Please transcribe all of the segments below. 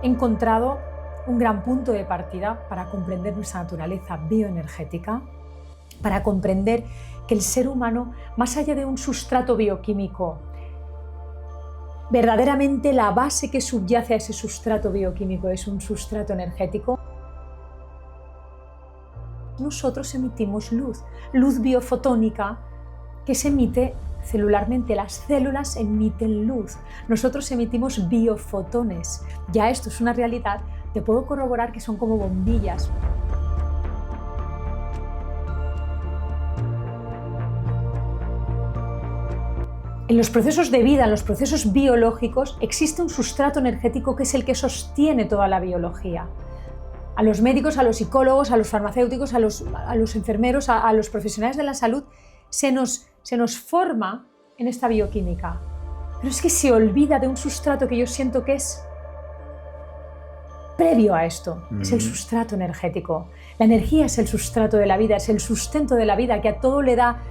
he encontrado un gran punto de partida para comprender nuestra naturaleza bioenergética, para comprender que el ser humano, más allá de un sustrato bioquímico, verdaderamente la base que subyace a ese sustrato bioquímico es un sustrato energético. Nosotros emitimos luz biofotónica que se emite celularmente. Las células emiten luz. Nosotros emitimos biofotones. Ya esto es una realidad. Te puedo corroborar que son como bombillas. En los procesos de vida, en los procesos biológicos, existe un sustrato energético que es el que sostiene toda la biología. A los médicos, a los psicólogos, a los farmacéuticos, a los enfermeros, a los profesionales de la salud, se nos forma en esta bioquímica. Pero es que se olvida de un sustrato que yo siento que es previo a esto. Es el sustrato energético. La energía es el sustrato de la vida, es el sustento de la vida que a todo le da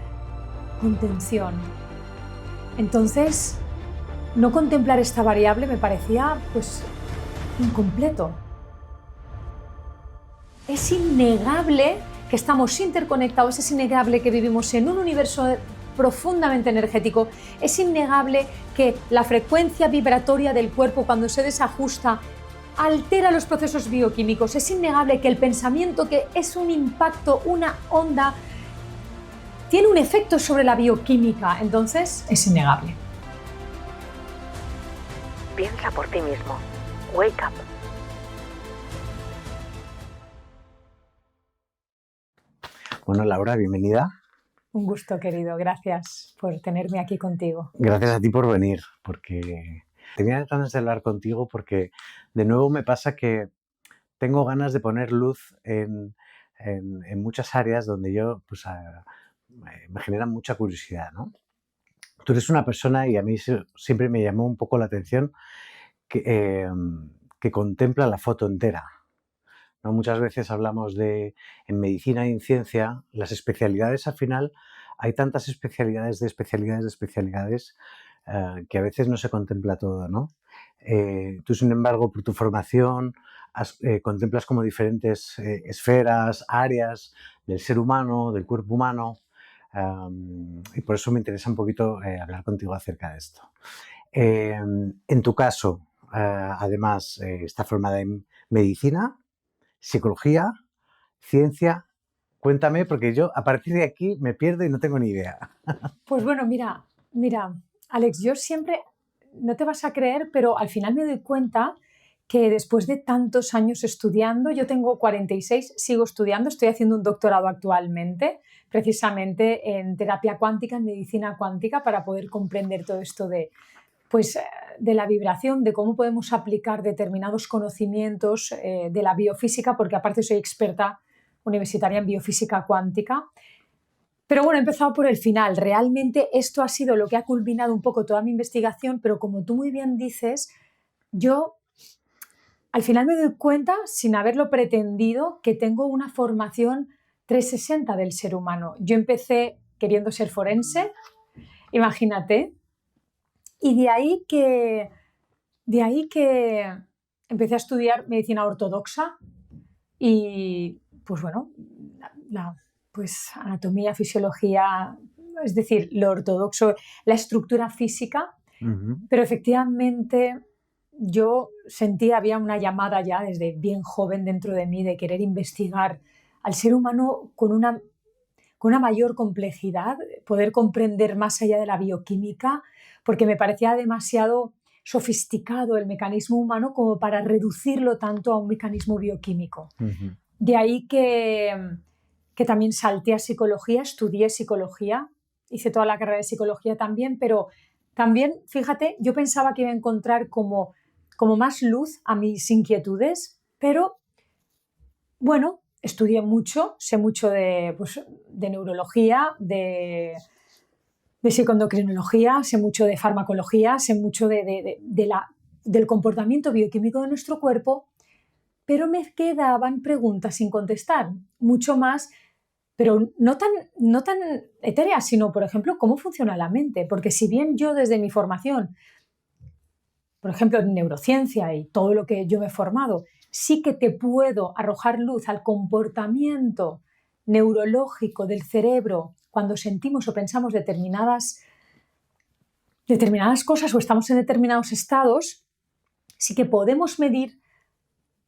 contención. Entonces, no contemplar esta variable me parecía, incompleto. Es innegable que estamos interconectados, es innegable que vivimos en un universo profundamente energético, es innegable que la frecuencia vibratoria del cuerpo cuando se desajusta altera los procesos bioquímicos, es innegable que el pensamiento, que es un impacto, una onda, tiene un efecto sobre la bioquímica, entonces es innegable. Piensa por ti mismo. Wake up. Bueno, Laura, bienvenida. Un gusto, querido. Gracias por tenerme aquí contigo. Gracias a ti por venir, porque tenía ganas de hablar contigo porque de nuevo me pasa que tengo ganas de poner luz en muchas áreas donde yo me genera mucha curiosidad, ¿no? Tú eres una persona, y a mí siempre me llamó un poco la atención, que contempla la foto entera, ¿no? Muchas veces hablamos en medicina y en ciencia, las especialidades al final, hay tantas especialidades que a veces no se contempla todo, ¿no? Tú, sin embargo, por tu formación, contemplas como diferentes esferas, áreas del ser humano, del cuerpo humano, y por eso me interesa un poquito hablar contigo acerca de esto. En tu caso, además, está formada en medicina, psicología, ciencia. Cuéntame, porque yo a partir de aquí me pierdo y no tengo ni idea. Pues bueno, mira, Alex, yo siempre, no te vas a creer, pero al final me doy cuenta que después de tantos años estudiando, yo tengo 46, sigo estudiando, estoy haciendo un doctorado actualmente, precisamente en terapia cuántica, en medicina cuántica, para poder comprender todo esto de la vibración, de cómo podemos aplicar determinados conocimientos de la biofísica, porque aparte soy experta universitaria en biofísica cuántica. Pero bueno, he empezado por el final. Realmente esto ha sido lo que ha culminado un poco toda mi investigación, pero como tú muy bien dices, yo al final me doy cuenta, sin haberlo pretendido, que tengo una formación 360 del ser humano. Yo empecé queriendo ser forense, imagínate, y de ahí que empecé a estudiar medicina ortodoxa y, anatomía, fisiología, es decir, lo ortodoxo, la estructura física, pero efectivamente yo había una llamada ya desde bien joven dentro de mí de querer investigar al ser humano con una mayor complejidad, poder comprender más allá de la bioquímica, porque me parecía demasiado sofisticado el mecanismo humano como para reducirlo tanto a un mecanismo bioquímico. De ahí que también salté a psicología, estudié psicología, hice toda la carrera de psicología también, pero también, fíjate, yo pensaba que iba a encontrar como más luz a mis inquietudes, pero bueno, estudié mucho, sé mucho de neurología, de psicoendocrinología, sé mucho de farmacología, sé mucho del comportamiento bioquímico de nuestro cuerpo, pero me quedaban preguntas sin contestar, mucho más, pero no tan etéreas, sino, por ejemplo, cómo funciona la mente, porque si bien yo desde mi formación por ejemplo, en neurociencia y todo lo que yo me he formado, sí que te puedo arrojar luz al comportamiento neurológico del cerebro cuando sentimos o pensamos determinadas cosas o estamos en determinados estados, sí que podemos medir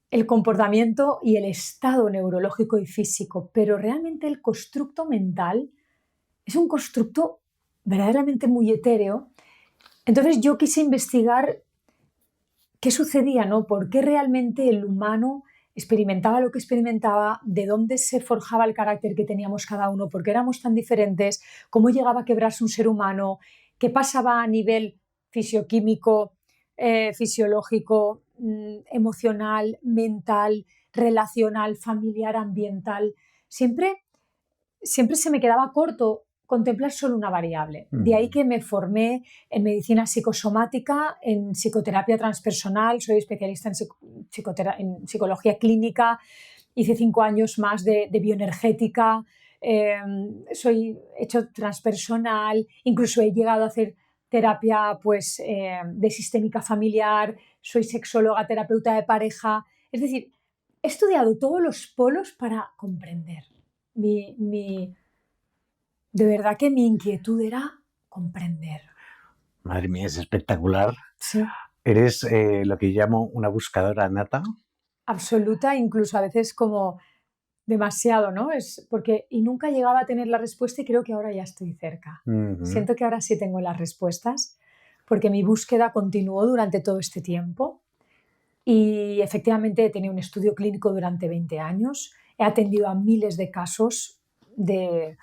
el comportamiento y el estado neurológico y físico, pero realmente el constructo mental es un constructo verdaderamente muy etéreo. Entonces yo quise investigar qué sucedía, ¿no? ¿Por qué realmente el humano experimentaba lo que experimentaba? ¿De dónde se forjaba el carácter que teníamos cada uno? ¿Por qué éramos tan diferentes? ¿Cómo llegaba a quebrarse un ser humano? ¿Qué pasaba a nivel fisioquímico, fisiológico, emocional, mental, relacional, familiar, ambiental? Siempre se me quedaba corto contemplar solo una variable. De ahí que me formé en medicina psicosomática, en psicoterapia transpersonal, soy especialista en psicología clínica, hice 5 años más de bioenergética, he hecho transpersonal, incluso he llegado a hacer terapia pues, de sistémica familiar, soy sexóloga, terapeuta de pareja, es decir, he estudiado todos los polos para comprender. De verdad que mi inquietud era comprender. Madre mía, es espectacular. Sí. ¿Eres lo que llamo una buscadora nata? Absoluta, incluso a veces como demasiado, ¿no? Y nunca llegaba a tener la respuesta y creo que ahora ya estoy cerca. Siento que ahora sí tengo las respuestas porque mi búsqueda continuó durante todo este tiempo y efectivamente he tenido un estudio clínico durante 20 años, he atendido a miles de casos de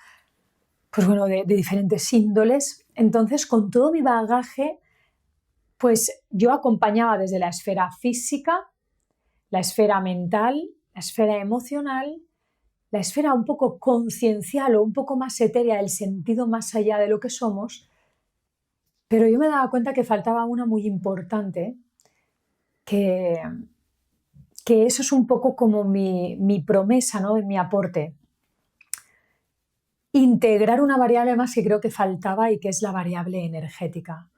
diferentes índoles. Entonces, con todo mi bagaje, pues yo acompañaba desde la esfera física, la esfera mental, la esfera emocional, la esfera un poco conciencial o un poco más etérea, el sentido más allá de lo que somos, pero yo me daba cuenta que faltaba una muy importante, que eso es un poco como mi promesa, ¿no? Mi aporte. Integrar una variable más que creo que faltaba y que es la variable energética.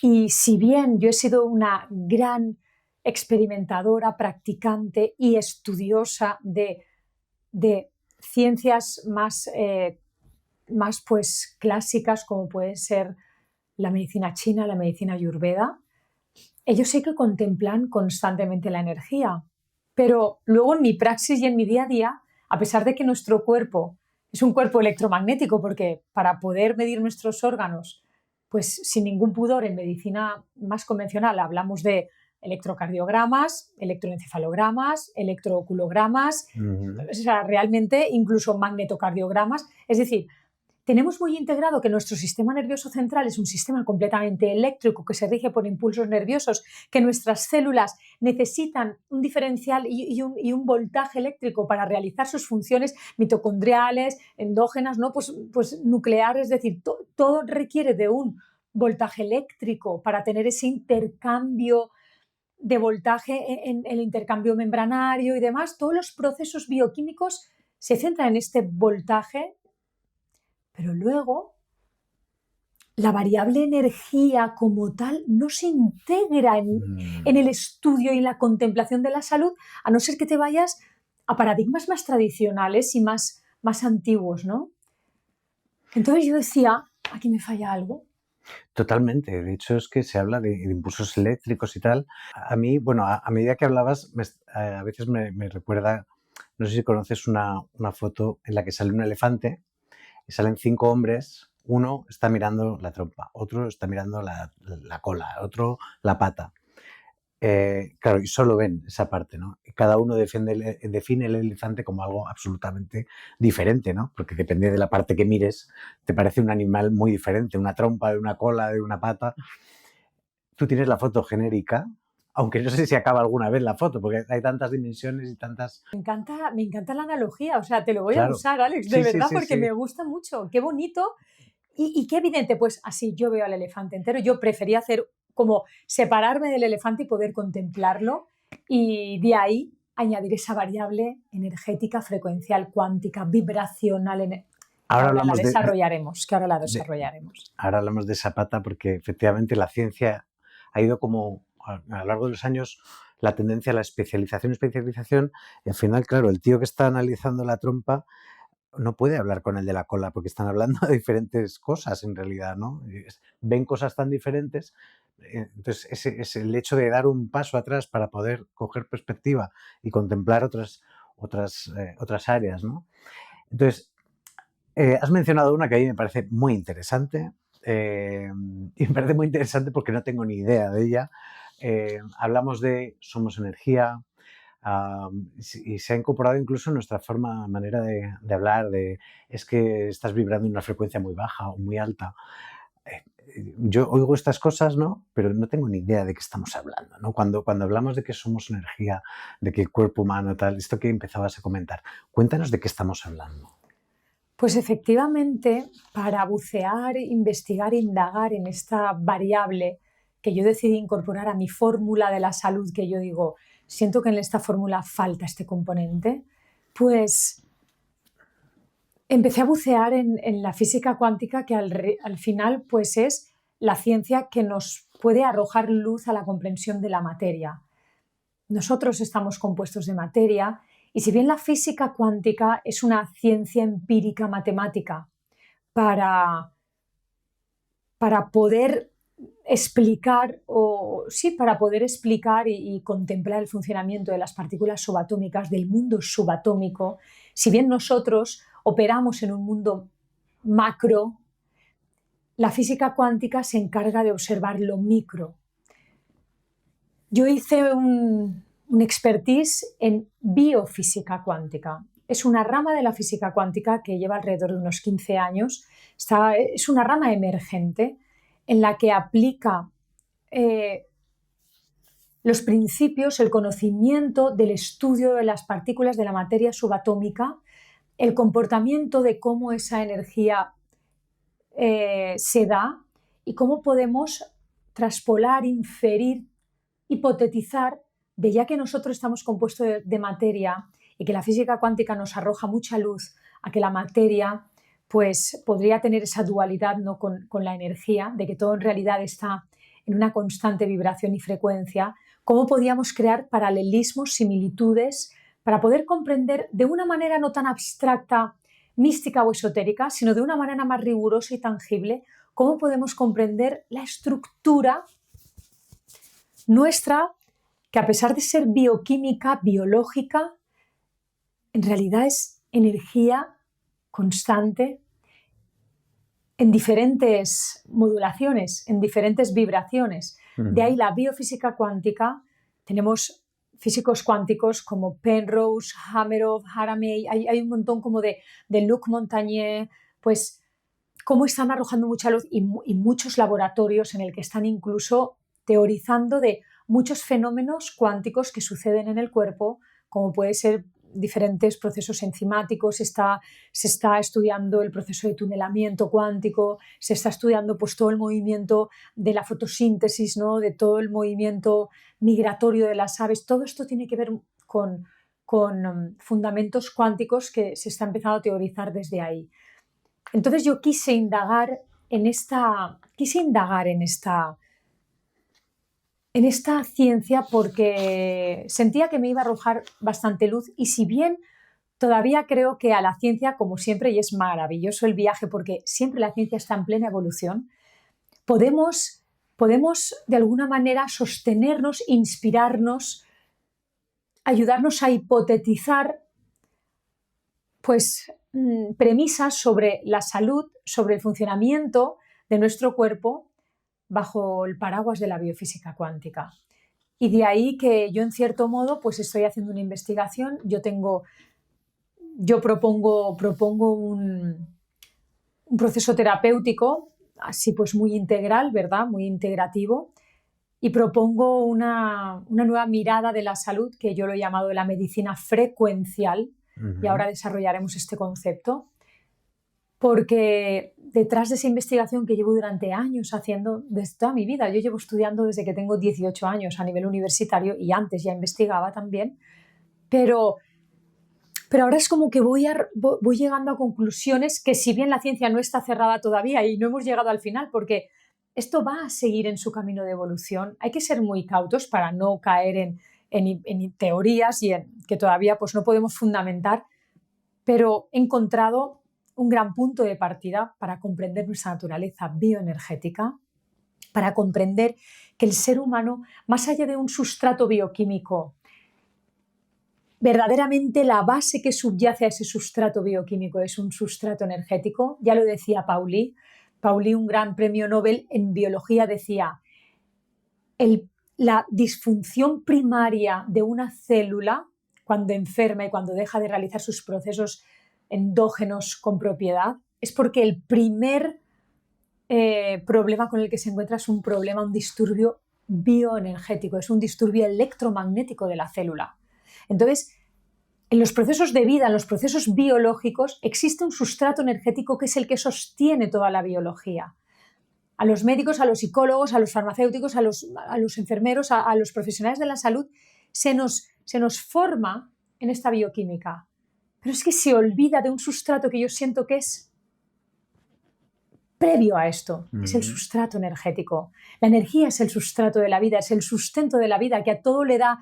Y si bien yo he sido una gran experimentadora, practicante y estudiosa de ciencias más pues, clásicas como puede ser la medicina china, la medicina ayurveda, ellos sí que contemplan constantemente la energía. Pero luego en mi praxis y en mi día a día, a pesar de que nuestro cuerpo es un cuerpo electromagnético, porque para poder medir nuestros órganos, pues sin ningún pudor en medicina más convencional hablamos de electrocardiogramas, electroencefalogramas, electrooculogramas, o sea, realmente incluso magnetocardiogramas. Es decir, tenemos muy integrado que nuestro sistema nervioso central es un sistema completamente eléctrico que se rige por impulsos nerviosos, que nuestras células necesitan un diferencial y un voltaje eléctrico para realizar sus funciones mitocondriales, endógenas, ¿no? pues nucleares, es decir, todo requiere de un voltaje eléctrico para tener ese intercambio de voltaje en el intercambio membranario y demás. Todos los procesos bioquímicos se centran en este voltaje. Pero luego la variable energía como tal no se integra en el estudio y la contemplación de la salud, a no ser que te vayas a paradigmas más tradicionales y más antiguos, ¿no? Entonces yo decía, aquí me falla algo. Totalmente. De hecho, es que se habla de impulsos eléctricos y tal. A mí, bueno, a medida que hablabas, a veces me recuerda, no sé si conoces una foto en la que sale un elefante. Y salen 5 hombres, uno está mirando la trompa, otro está mirando la cola, otro la pata. Claro, y solo ven esa parte, ¿no? Y cada uno define el elefante como algo absolutamente diferente, ¿no? Porque depende de la parte que mires, te parece un animal muy diferente, una trompa, de una cola, de una pata. Tú tienes la foto genérica, aunque no sé si acaba alguna vez la foto, porque hay tantas dimensiones y tantas... Me encanta la analogía, o sea, te lo voy a Claro. usar, Alex, de Sí, verdad, sí, porque sí. me gusta mucho, qué bonito y qué evidente. Pues así yo veo al elefante entero. Yo prefería hacer como separarme del elefante y poder contemplarlo y de ahí añadir esa variable energética, frecuencial, cuántica, vibracional. Ahora La hablamos desarrollaremos, que ahora la desarrollaremos. Ahora hablamos de esa pata porque efectivamente la ciencia ha ido como a lo largo de los años la tendencia a la especialización, y al final, claro, el tío que está analizando la trompa no puede hablar con el de la cola porque están hablando de diferentes cosas en realidad, ¿no? Ven cosas tan diferentes. Entonces, es el hecho de dar un paso atrás para poder coger perspectiva y contemplar otras áreas, ¿no? Entonces, has mencionado una que a mí me parece muy interesante, y me parece muy interesante porque no tengo ni idea de ella. Hablamos de somos energía, y se ha incorporado incluso en nuestra manera de hablar, es que estás vibrando en una frecuencia muy baja o muy alta. Yo oigo estas cosas, ¿no? Pero no tengo ni idea de qué estamos hablando, ¿no? Cuando hablamos de que somos energía, de que el cuerpo humano, tal, esto que empezabas a comentar, cuéntanos de qué estamos hablando. Pues efectivamente, para bucear, investigar, indagar en esta variable que yo decidí incorporar a mi fórmula de la salud, que yo digo, siento que en esta fórmula falta este componente, pues empecé a bucear en la física cuántica, que al final pues es la ciencia que nos puede arrojar luz a la comprensión de la materia. Nosotros estamos compuestos de materia y si bien la física cuántica es una ciencia empírica matemática para poder explicar y contemplar el funcionamiento de las partículas subatómicas, del mundo subatómico, si bien nosotros operamos en un mundo macro, la física cuántica se encarga de observar lo micro. Yo hice un expertise en biofísica cuántica. Es una rama de la física cuántica que lleva alrededor de unos 15 años. Es una rama emergente en la que aplica los principios, el conocimiento del estudio de las partículas de la materia subatómica, el comportamiento de cómo esa energía se da y cómo podemos traspolar, inferir, hipotetizar de ya que nosotros estamos compuestos de materia y que la física cuántica nos arroja mucha luz a que la materia pues podría tener esa dualidad, ¿no? con la energía, de que todo en realidad está en una constante vibración y frecuencia, cómo podíamos crear paralelismos, similitudes, para poder comprender de una manera no tan abstracta, mística o esotérica, sino de una manera más rigurosa y tangible, cómo podemos comprender la estructura nuestra, que a pesar de ser bioquímica, biológica, en realidad es energía constante en diferentes modulaciones, en diferentes vibraciones. De ahí la biofísica cuántica. Tenemos físicos cuánticos como Penrose, Hameroff, Haramey, hay un montón como de Luc Montagnier, pues cómo están arrojando mucha luz y muchos laboratorios en el que están incluso teorizando de muchos fenómenos cuánticos que suceden en el cuerpo, como puede ser diferentes procesos enzimáticos, se está estudiando el proceso de tunelamiento cuántico, se está estudiando pues, todo el movimiento de la fotosíntesis, ¿no? De todo el movimiento migratorio de las aves. Todo esto tiene que ver con fundamentos cuánticos que se está empezando a teorizar desde ahí. Entonces yo quise indagar en esta ciencia porque sentía que me iba a arrojar bastante luz y si bien todavía creo que a la ciencia, como siempre, y es maravilloso el viaje porque siempre la ciencia está en plena evolución, podemos de alguna manera sostenernos, inspirarnos, ayudarnos a hipotetizar pues, premisas sobre la salud, sobre el funcionamiento de nuestro cuerpo bajo el paraguas de la biofísica cuántica. Y de ahí que yo, en cierto modo, pues estoy haciendo una investigación. Yo propongo un proceso terapéutico, así pues muy integral, ¿verdad? Muy integrativo. Y propongo una nueva mirada de la salud que yo lo he llamado la medicina frecuencial. Y ahora desarrollaremos este concepto. Porque detrás de esa investigación que llevo durante años haciendo, desde toda mi vida, yo llevo estudiando desde que tengo 18 años a nivel universitario y antes ya investigaba también, pero ahora es como que voy llegando a conclusiones que si bien la ciencia no está cerrada todavía y no hemos llegado al final porque esto va a seguir en su camino de evolución. Hay que ser muy cautos para no caer en teorías y en que todavía pues, no podemos fundamentar, pero he encontrado un gran punto de partida para comprender nuestra naturaleza bioenergética, para comprender que el ser humano, más allá de un sustrato bioquímico, verdaderamente la base que subyace a ese sustrato bioquímico es un sustrato energético. Ya lo decía Pauli, un gran premio Nobel en biología, decía, la disfunción primaria de una célula cuando enferma y cuando deja de realizar sus procesos endógenos con propiedad es porque el primer problema con el que se encuentra es un problema, un disturbio bioenergético, es un disturbio electromagnético de la célula. Entonces, en los procesos de vida, en los procesos biológicos, existe un sustrato energético que es el que sostiene toda la biología. A los médicos, a los psicólogos, a los farmacéuticos, a los enfermeros, a los profesionales de la salud, se nos forma en esta bioquímica. Pero es que se olvida de un sustrato que yo siento que es previo a esto, es el sustrato energético. La energía es el sustrato de la vida, es el sustento de la vida que a todo le da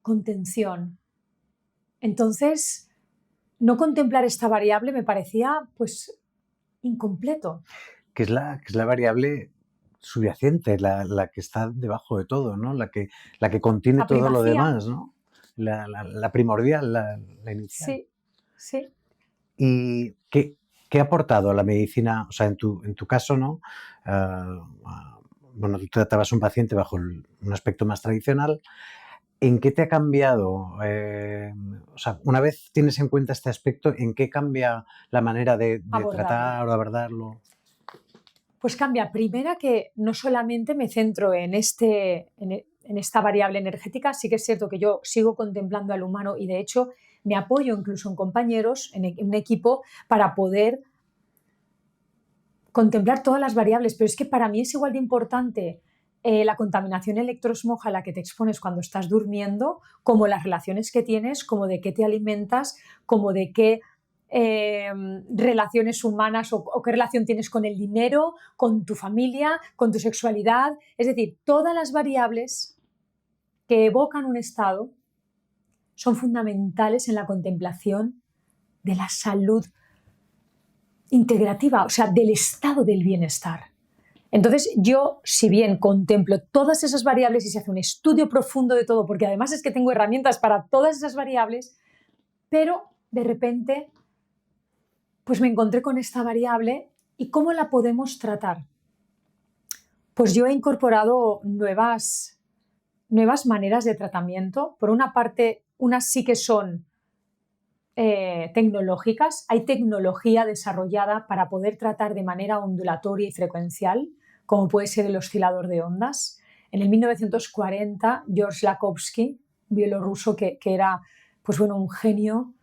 contención. Entonces, no contemplar esta variable me parecía pues incompleto. Que es la variable subyacente, la que está debajo de todo, ¿no? La que contiene La todo lo primacía. demás, ¿no? La primordial, la inicial. Sí, sí. ¿Y qué ha aportado la medicina? O sea, en tu caso, ¿no? Bueno, tú tratabas a un paciente bajo un aspecto más tradicional. ¿En qué te ha cambiado? O sea, una vez tienes en cuenta este aspecto, ¿en qué cambia la manera de tratar o de abordarlo? Pues cambia. Primera, que no solamente me centro en esta variable energética, sí que es cierto que yo sigo contemplando al humano y de hecho me apoyo incluso en compañeros, en un equipo, para poder contemplar todas las variables, pero es que para mí es igual de importante la contaminación electroosmoja a la que te expones cuando estás durmiendo, como las relaciones que tienes, como de qué te alimentas, como de qué relaciones humanas o qué relación tienes con el dinero, con tu familia, con tu sexualidad. Es decir, todas las variables que evocan un estado son fundamentales en la contemplación de la salud integrativa, o sea, del estado del bienestar. Entonces, yo, si bien contemplo todas esas variables y se hace un estudio profundo de todo, porque además es que tengo herramientas para todas esas variables, pero de repente, pues me encontré con esta variable y ¿cómo la podemos tratar? Pues yo he incorporado nuevas maneras de tratamiento. Por una parte, unas sí que son tecnológicas. Hay tecnología desarrollada para poder tratar de manera ondulatoria y frecuencial, como puede ser el oscilador de ondas. En el 1940, George Lakhovsky, bielorruso que era pues bueno, un genio,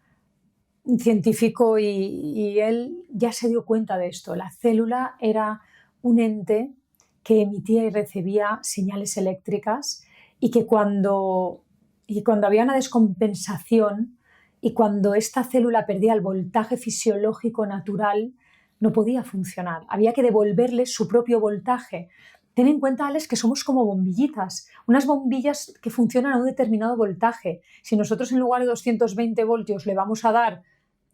un científico, y él ya se dio cuenta de esto. La célula era un ente que emitía y recibía señales eléctricas y que cuando había una descompensación y cuando esta célula perdía el voltaje fisiológico natural, no podía funcionar. Había que devolverle su propio voltaje. Ten en cuenta, Alex, que somos como bombillitas, unas bombillas que funcionan a un determinado voltaje. Si nosotros en lugar de 220 voltios le vamos a dar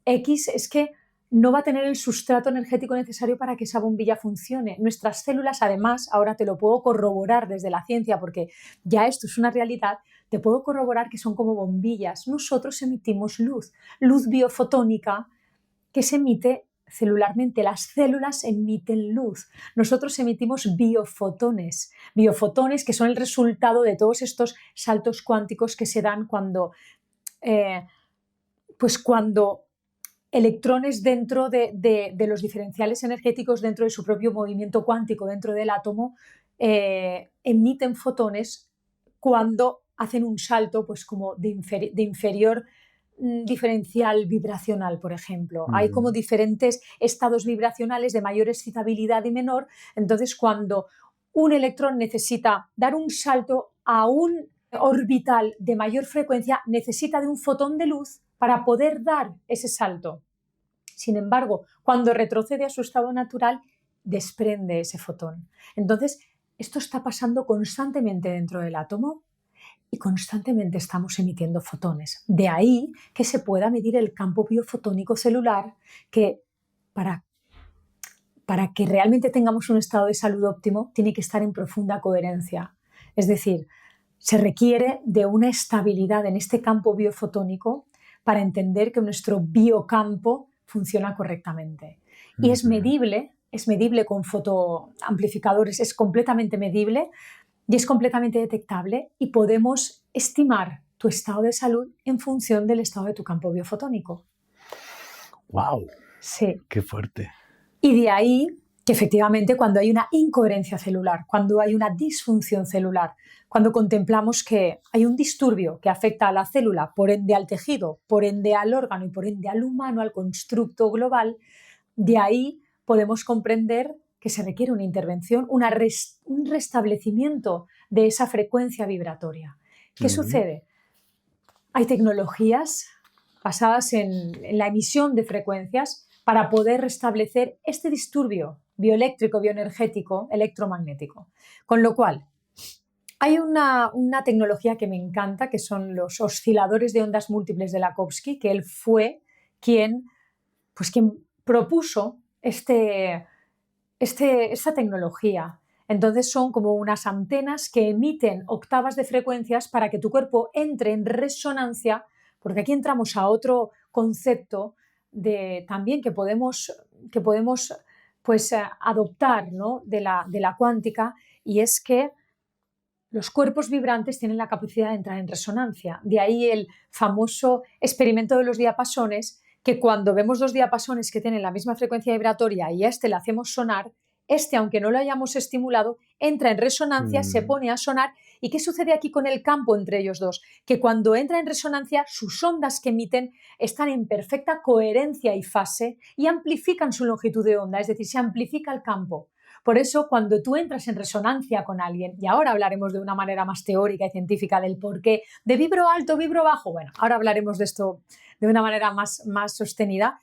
X, es que no va a tener el sustrato energético necesario para que esa bombilla funcione. Nuestras células, además, ahora te lo puedo corroborar desde la ciencia, porque ya esto es una realidad, te puedo corroborar que son como bombillas. Nosotros emitimos luz biofotónica que se emite celularmente. Las células emiten luz. Nosotros emitimos biofotones que son el resultado de todos estos saltos cuánticos que se dan cuando electrones dentro de los diferenciales energéticos, dentro de su propio movimiento cuántico, dentro del átomo, emiten fotones cuando hacen un salto pues como de inferior diferencial vibracional, por ejemplo. Hay como diferentes estados vibracionales de mayor excitabilidad y menor. Entonces, cuando un electrón necesita dar un salto a un orbital de mayor frecuencia, necesita de un fotón de luz para poder dar ese salto. Sin embargo, cuando retrocede a su estado natural, desprende ese fotón. Entonces, esto está pasando constantemente dentro del átomo y constantemente estamos emitiendo fotones. De ahí que se pueda medir el campo biofotónico celular, que para que realmente tengamos un estado de salud óptimo tiene que estar en profunda coherencia. Es decir, se requiere de una estabilidad en este campo biofotónico para entender que nuestro biocampo funciona correctamente. Y es medible con fotoamplificadores, es completamente medible y es completamente detectable y podemos estimar tu estado de salud en función del estado de tu campo biofotónico. ¡Wow! Sí. ¡Qué fuerte! Y de ahí que efectivamente cuando hay una incoherencia celular, cuando hay una disfunción celular, cuando contemplamos que hay un disturbio que afecta a la célula, por ende al tejido, por ende al órgano y por ende al humano, al constructo global, de ahí podemos comprender que se requiere una intervención, un restablecimiento de esa frecuencia vibratoria. ¿Qué sucede? Hay tecnologías basadas en la emisión de frecuencias para poder restablecer este disturbio bioeléctrico, bioenergético, electromagnético. Con lo cual, hay una tecnología que me encanta, que son los osciladores de ondas múltiples de Lakhovsky, que él fue quien propuso esta tecnología. Entonces son como unas antenas que emiten octavas de frecuencias para que tu cuerpo entre en resonancia, porque aquí entramos a otro concepto también que podemos adoptar, ¿no? de la cuántica, y es que los cuerpos vibrantes tienen la capacidad de entrar en resonancia. De ahí el famoso experimento de los diapasones, que cuando vemos dos diapasones que tienen la misma frecuencia vibratoria y a este le hacemos sonar, aunque no lo hayamos estimulado, entra en resonancia, se pone a sonar. ¿Y qué sucede aquí con el campo entre ellos dos? Que cuando entra en resonancia, sus ondas que emiten están en perfecta coherencia y fase y amplifican su longitud de onda, es decir, se amplifica el campo. Por eso, cuando tú entras en resonancia con alguien, y ahora hablaremos de una manera más teórica y científica del porqué de vibro alto, vibro bajo, bueno, ahora hablaremos de esto de una manera más sostenida,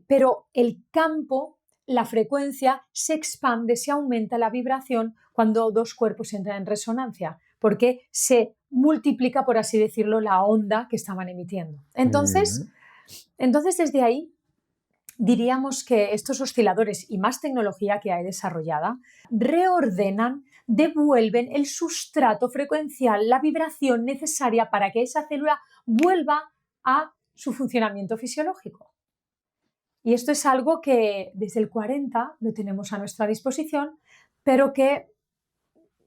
pero el campo, la frecuencia se expande, se aumenta la vibración cuando dos cuerpos entran en resonancia, porque se multiplica, por así decirlo, la onda que estaban emitiendo. Entonces, desde ahí diríamos que estos osciladores y más tecnología que hay desarrollada reordenan, devuelven el sustrato frecuencial, la vibración necesaria para que esa célula vuelva a su funcionamiento fisiológico. Y esto es algo que desde el 40 lo tenemos a nuestra disposición, pero que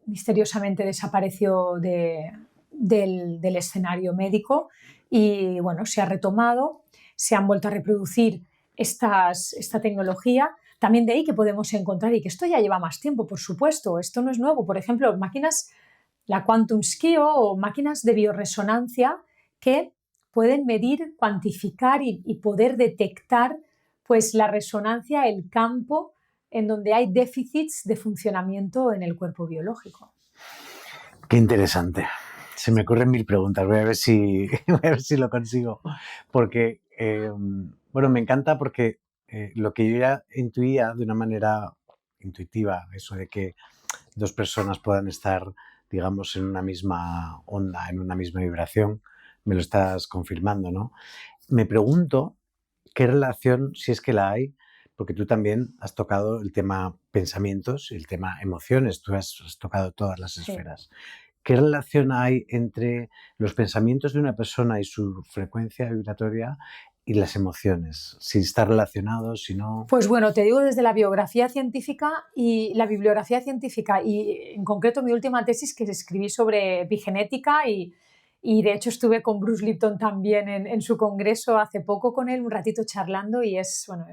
misteriosamente desapareció del escenario médico y bueno, se ha retomado, se han vuelto a reproducir esta tecnología. También de ahí que podemos encontrar, y que esto ya lleva más tiempo, por supuesto, esto no es nuevo, por ejemplo, máquinas, la Quantum Skio o máquinas de bioresonancia que pueden medir, cuantificar y poder detectar pues la resonancia, el campo en donde hay déficits de funcionamiento en el cuerpo biológico. Qué interesante. Se me ocurren mil preguntas. Voy a ver si lo consigo. Porque, me encanta porque lo que yo ya intuía de una manera intuitiva, eso de que dos personas puedan estar, digamos, en una misma onda, en una misma vibración, me lo estás confirmando, ¿no? Me pregunto qué relación, si es que la hay, porque tú también has tocado el tema pensamientos y el tema emociones, tú has tocado todas las esferas. ¿Qué relación hay entre los pensamientos de una persona y su frecuencia vibratoria y las emociones? Si está relacionado, si no... Pues bueno, te digo desde la biografía científica y la bibliografía científica y en concreto mi última tesis que escribí sobre epigenética y de hecho estuve con Bruce Lipton también en su congreso hace poco con él, un ratito charlando y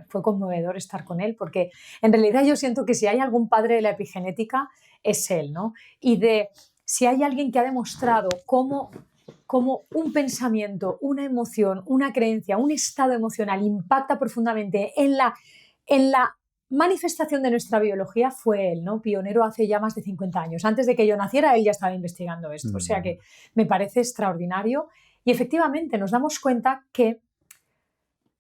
fue conmovedor estar con él porque en realidad yo siento que si hay algún padre de la epigenética es él, ¿no? Y si hay alguien que ha demostrado cómo un pensamiento, una emoción, una creencia, un estado emocional impacta profundamente en la manifestación de nuestra biología fue él, ¿no? Pionero hace ya más de 50 años. Antes de que yo naciera, él ya estaba investigando esto. O sea que me parece extraordinario. Y efectivamente nos damos cuenta que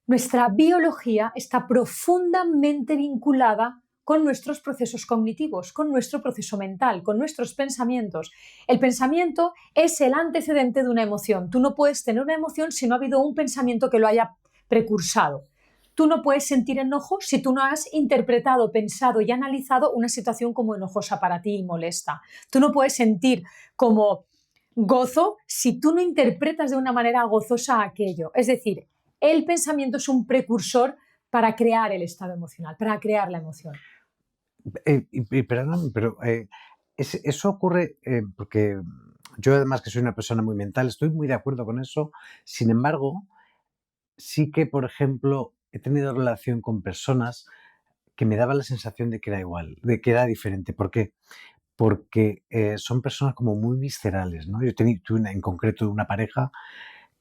nuestra biología está profundamente vinculada con nuestros procesos cognitivos, con nuestro proceso mental, con nuestros pensamientos. El pensamiento es el antecedente de una emoción. Tú no puedes tener una emoción si no ha habido un pensamiento que lo haya precursado. Tú no puedes sentir enojo si tú no has interpretado, pensado y analizado una situación como enojosa para ti y molesta. Tú no puedes sentir como gozo si tú no interpretas de una manera gozosa aquello. Es decir, el pensamiento es un precursor para crear el estado emocional, para crear la emoción. Perdóname, pero eso ocurre porque yo además que soy una persona muy mental, estoy muy de acuerdo con eso. Sin embargo, sí que, por ejemplo, he tenido relación con personas que me daban la sensación de que era igual, de que era diferente. ¿Por qué? Porque son personas como muy viscerales, ¿no? Yo tuve en concreto una pareja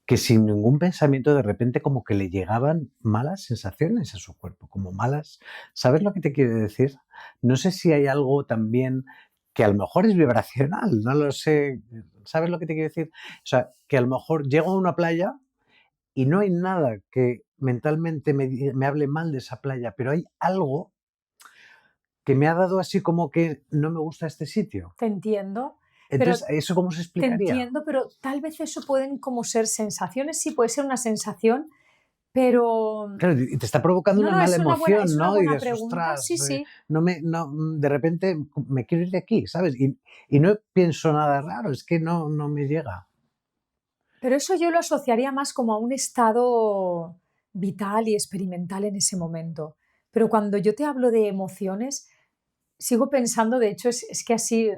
que sin ningún pensamiento de repente como que le llegaban malas sensaciones a su cuerpo, como malas. ¿Sabes lo que te quiero decir? No sé si hay algo también que a lo mejor es vibracional, no lo sé. ¿Sabes lo que te quiero decir? O sea, que a lo mejor llego a una playa y no hay nada que mentalmente me hable mal de esa playa, pero hay algo que me ha dado así como que no me gusta este sitio. Te entiendo. Entonces, ¿eso cómo se Te explicaría? entiendo, pero tal vez eso pueden como ser sensaciones. Sí, puede ser una sensación, pero Claro, y te está provocando no, una no, mala emoción, es una ¿no? Y buena dices, pregunta. ostras, Sí, sí. de repente me quiero ir de aquí, ¿sabes? Y no pienso nada raro, es que no me llega. Pero eso yo lo asociaría más como a un estado vital y experimental en ese momento. Pero cuando yo te hablo de emociones, sigo pensando, de hecho, es que así,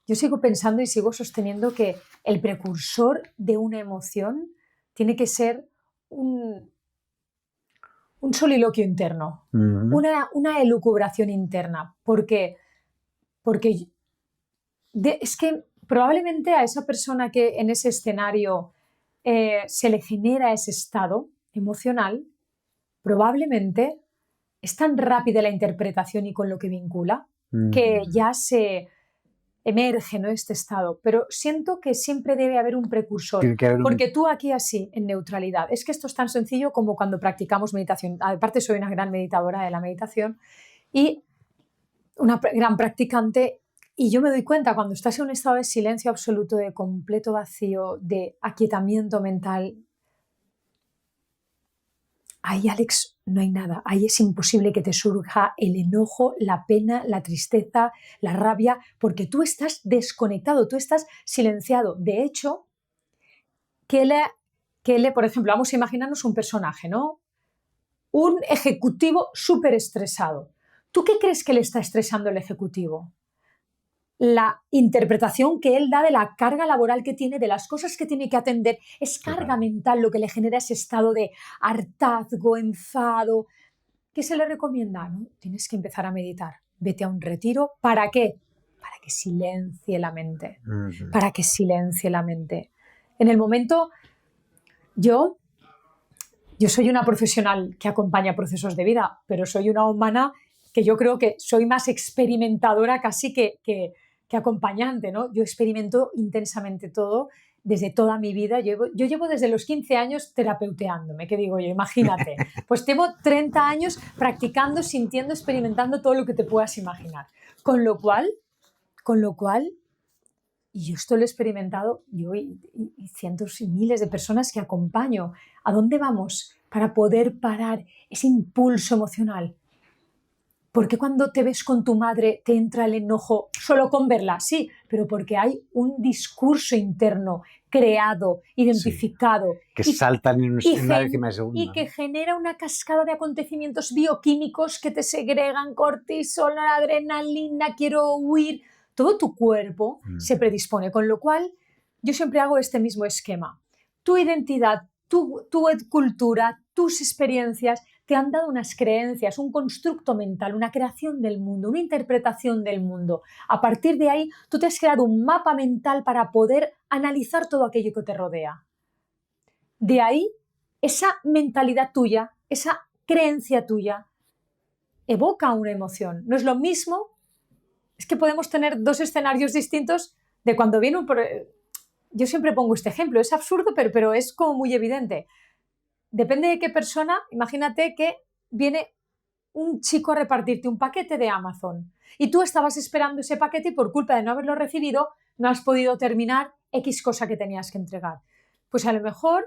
yo sigo pensando y sigo sosteniendo que el precursor de una emoción tiene que ser un, un soliloquio interno, Ujú. una elucubración interna, porque es que probablemente a esa persona que en ese escenario se le genera ese estado emocional, probablemente es tan rápida la interpretación y con lo que vincula que Mm. ya se emerge, ¿no?, este estado. Pero siento que siempre debe haber un precursor, Tiene que haber un... porque tú aquí así, en neutralidad. Es que esto es tan sencillo como cuando practicamos meditación. Aparte soy una gran meditadora de la meditación y una gran practicante. Y yo me doy cuenta cuando estás en un estado de silencio absoluto, de completo vacío, de aquietamiento mental, ahí, Alex, no hay nada. Ahí es imposible que te surja el enojo, la pena, la tristeza, la rabia, porque tú estás desconectado, tú estás silenciado. De hecho, por ejemplo, vamos a imaginarnos un personaje, ¿no? Un ejecutivo súper estresado. ¿Tú qué crees que le está estresando el ejecutivo? La interpretación que él da de la carga laboral que tiene, de las cosas que tiene que atender, es carga Total. mental lo que le genera ese estado de hartazgo, enfado. ¿Qué se le recomienda? ¿No? Tienes que empezar a meditar. Vete a un retiro. ¿Para qué? Para que silencie la mente. Ujú. Para que silencie la mente. En el momento, yo soy una profesional que acompaña procesos de vida, pero soy una humana que yo creo que soy más experimentadora casi que acompañante, ¿no? Yo experimento intensamente todo desde toda mi vida. Yo llevo desde los 15 años terapeuteándome, ¿qué digo yo? Imagínate. Pues llevo 30 años practicando, sintiendo, experimentando todo lo que te puedas imaginar. Con lo cual, y yo esto lo he experimentado, yo y cientos y miles de personas que acompaño. ¿A dónde vamos para poder parar ese impulso emocional? ¿Por qué cuando te ves con tu madre te entra el enojo solo con verla? Sí, pero porque hay un discurso interno creado, Sí, identificado que y, saltan y, en una décima de segundo, que ¿no? genera una cascada de acontecimientos bioquímicos que te segregan cortisol, adrenalina, quiero huir. Todo tu cuerpo se Ujú. predispone, con lo cual yo siempre hago este mismo esquema. Tu identidad, tu cultura, tus experiencias te han dado unas creencias, un constructo mental, una creación del mundo, una interpretación del mundo. A partir de ahí, tú te has creado un mapa mental para poder analizar todo aquello que te rodea. De ahí, esa mentalidad tuya, esa creencia tuya, evoca una emoción. No es lo mismo, es que podemos tener dos escenarios distintos de cuando viene un... Yo siempre pongo este ejemplo, es absurdo, pero es como muy evidente. Depende de qué persona, imagínate que viene un chico a repartirte un paquete de Amazon y tú estabas esperando ese paquete y por culpa de no haberlo recibido no has podido terminar X cosa que tenías que entregar. Pues a lo mejor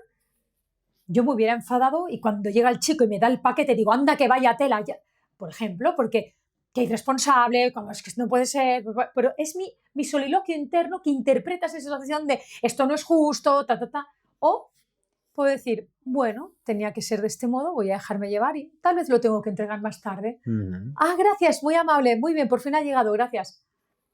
yo me hubiera enfadado y cuando llega el chico y me da el paquete digo, anda que vaya tela, ya. Por ejemplo, porque qué irresponsable, como es que no puede ser, pero es mi soliloquio interno que interpreta esa sensación de esto no es justo, o puedo decir, bueno, tenía que ser de este modo, voy a dejarme llevar y tal vez lo tengo que entregar más tarde. Ah, gracias, muy amable, muy bien, por fin ha llegado, gracias.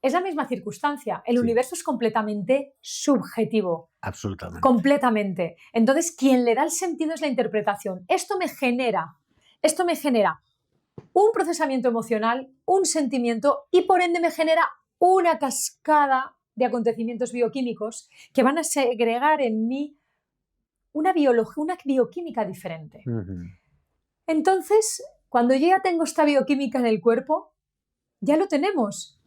Es la misma circunstancia. El universo es completamente subjetivo. Absolutamente. Completamente. Entonces, quien le da el sentido es la interpretación. Esto me genera un procesamiento emocional, un sentimiento y por ende me genera una cascada de acontecimientos bioquímicos que van a segregar en mí una bioquímica diferente. Entonces, cuando yo ya tengo esta bioquímica en el cuerpo, ya lo tenemos.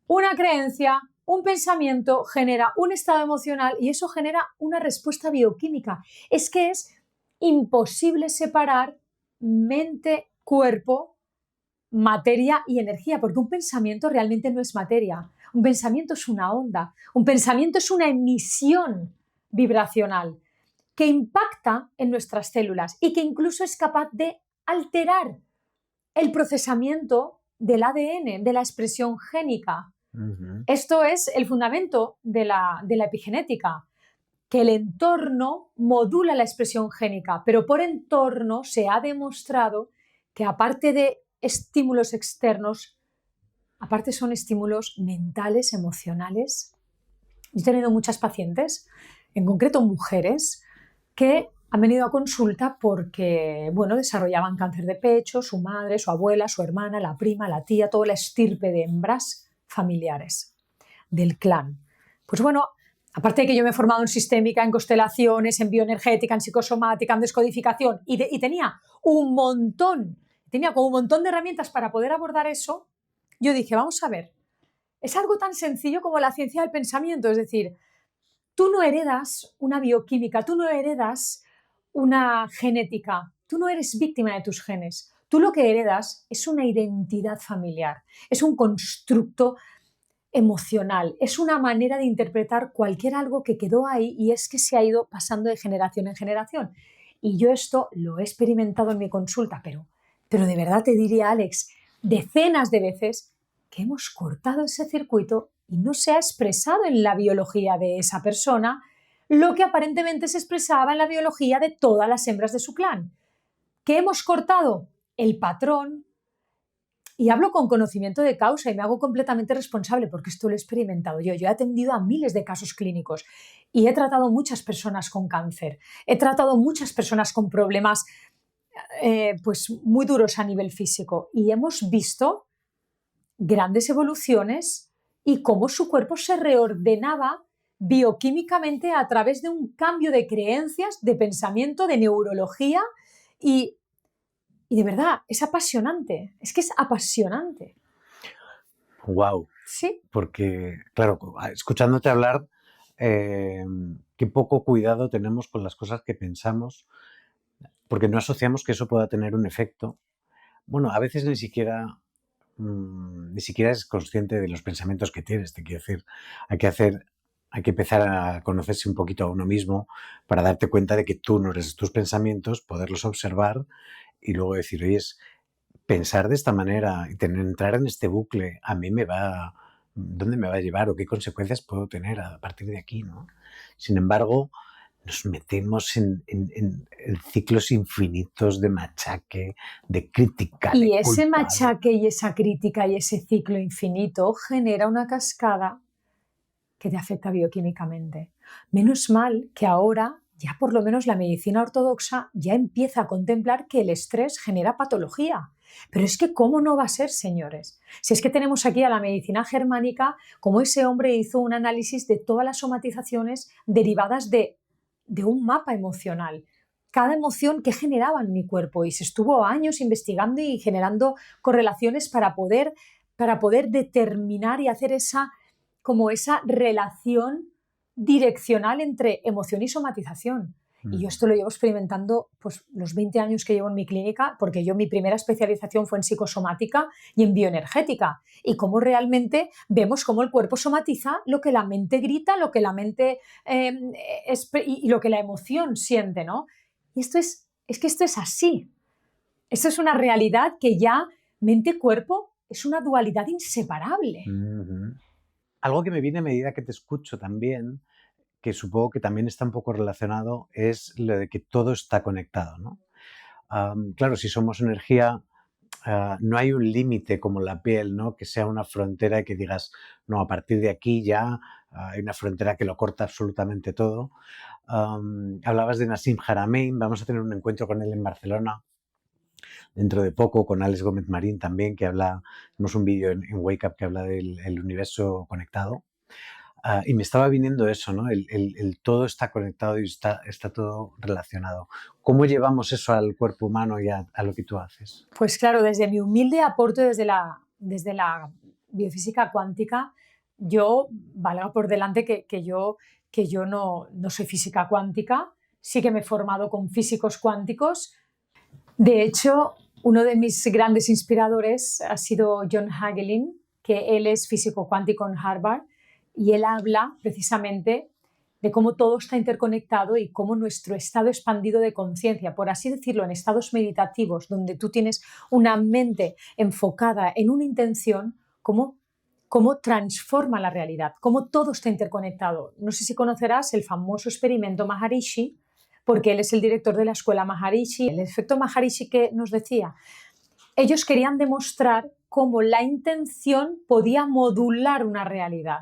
Una creencia, un pensamiento genera un estado emocional y eso genera una respuesta bioquímica. Es que es imposible separar mente, cuerpo, materia y energía, porque un pensamiento realmente no es materia. Un pensamiento es una onda. Un pensamiento es una emisión vibracional que impacta en nuestras células y que incluso es capaz de alterar el procesamiento del ADN, de la expresión génica. Esto es el fundamento de la epigenética, que el entorno modula la expresión génica, pero por entorno se ha demostrado que aparte de estímulos externos, aparte son estímulos mentales, emocionales. Yo he tenido muchas pacientes, en concreto mujeres, que han venido a consulta porque, bueno, desarrollaban cáncer de pecho, su madre, su abuela, su hermana, la prima, la tía, toda la estirpe de hembras familiares del clan. Pues bueno, aparte de que yo me he formado en sistémica, en constelaciones, en bioenergética, en psicosomática, en descodificación y tenía como un montón de herramientas para poder abordar eso, yo dije, vamos a ver, es algo tan sencillo como la ciencia del pensamiento, es decir, tú no heredas una bioquímica, tú no heredas una genética, tú no eres víctima de tus genes. Tú lo que heredas es una identidad familiar, es un constructo emocional, es una manera de interpretar cualquier algo que quedó ahí y es que se ha ido pasando de generación en generación. Y yo esto lo he experimentado en mi consulta, pero de verdad te diría, Alex, decenas de veces que hemos cortado ese circuito y no se ha expresado en la biología de esa persona lo que aparentemente se expresaba en la biología de todas las hembras de su clan. ¿Qué hemos cortado? El patrón. Y hablo con conocimiento de causa y me hago completamente responsable porque esto lo he experimentado yo. Yo he atendido a miles de casos clínicos y he tratado muchas personas con cáncer. He tratado muchas personas con problemas pues muy duros a nivel físico y hemos visto grandes evoluciones y cómo su cuerpo se reordenaba bioquímicamente a través de un cambio de creencias, de pensamiento, de neurología y de verdad, es apasionante, es que es apasionante. Wow. Sí. Porque, claro, escuchándote hablar, qué poco cuidado tenemos con las cosas que pensamos, porque no asociamos que eso pueda tener un efecto. Bueno, a veces ni siquiera es consciente de los pensamientos que tienes, te quiero decir. Hay que empezar a conocerse un poquito a uno mismo para darte cuenta de que tú no eres tus pensamientos, poderlos observar y luego decir, oye, pensar de esta manera y entrar en este bucle, ¿dónde me va a llevar o qué consecuencias puedo tener a partir de aquí, ¿no? Sin embargo, nos metemos en ciclos infinitos de machaque, de crítica, y de ese culpa, machaque y esa crítica y ese ciclo infinito genera una cascada que te afecta bioquímicamente. Menos mal que ahora ya por lo menos la medicina ortodoxa ya empieza a contemplar que el estrés genera patología. Pero es que ¿cómo no va a ser, señores? Si es que tenemos aquí a la medicina germánica, como ese hombre hizo un análisis de todas las somatizaciones derivadas de un mapa emocional. Cada emoción que generaba en mi cuerpo y se estuvo años investigando y generando correlaciones para poder determinar y hacer esa relación direccional entre emoción y somatización. Y yo esto lo llevo experimentando pues, los 20 años que llevo en mi clínica, porque mi primera especialización fue en psicosomática y en bioenergética. Y cómo realmente vemos cómo el cuerpo somatiza lo que la mente grita, lo que la mente y lo que la emoción siente, ¿no? Y es que esto es así. Esto es una realidad que ya mente-cuerpo es una dualidad inseparable. Algo que me viene a medida que te escucho también, que supongo que también está un poco relacionado, es lo de que todo está conectado, ¿no? Claro, si somos energía, no hay un límite como la piel, ¿no? Que sea una frontera y que digas, no, a partir de aquí ya hay una frontera que lo corta absolutamente todo. Hablabas de Nassim Haramein, vamos a tener un encuentro con él en Barcelona dentro de poco, con Alex Gómez Marín también, que habla, tenemos un vídeo en Wake Up que habla del universo conectado. Y me estaba viniendo eso, ¿no? El todo está conectado y está todo relacionado. ¿Cómo llevamos eso al cuerpo humano y a lo que tú haces? Pues claro, desde mi humilde aporte desde la biofísica cuántica, yo valga por delante que yo no soy física cuántica, sí que me he formado con físicos cuánticos. De hecho, uno de mis grandes inspiradores ha sido John Hagelin, que él es físico cuántico en Harvard, y él habla precisamente de cómo todo está interconectado y cómo nuestro estado expandido de conciencia, por así decirlo, en estados meditativos, donde tú tienes una mente enfocada en una intención, cómo transforma la realidad, cómo todo está interconectado. No sé si conocerás el famoso experimento Maharishi, porque él es el director de la escuela Maharishi. El efecto Maharishi que nos decía, ellos querían demostrar cómo la intención podía modular una realidad.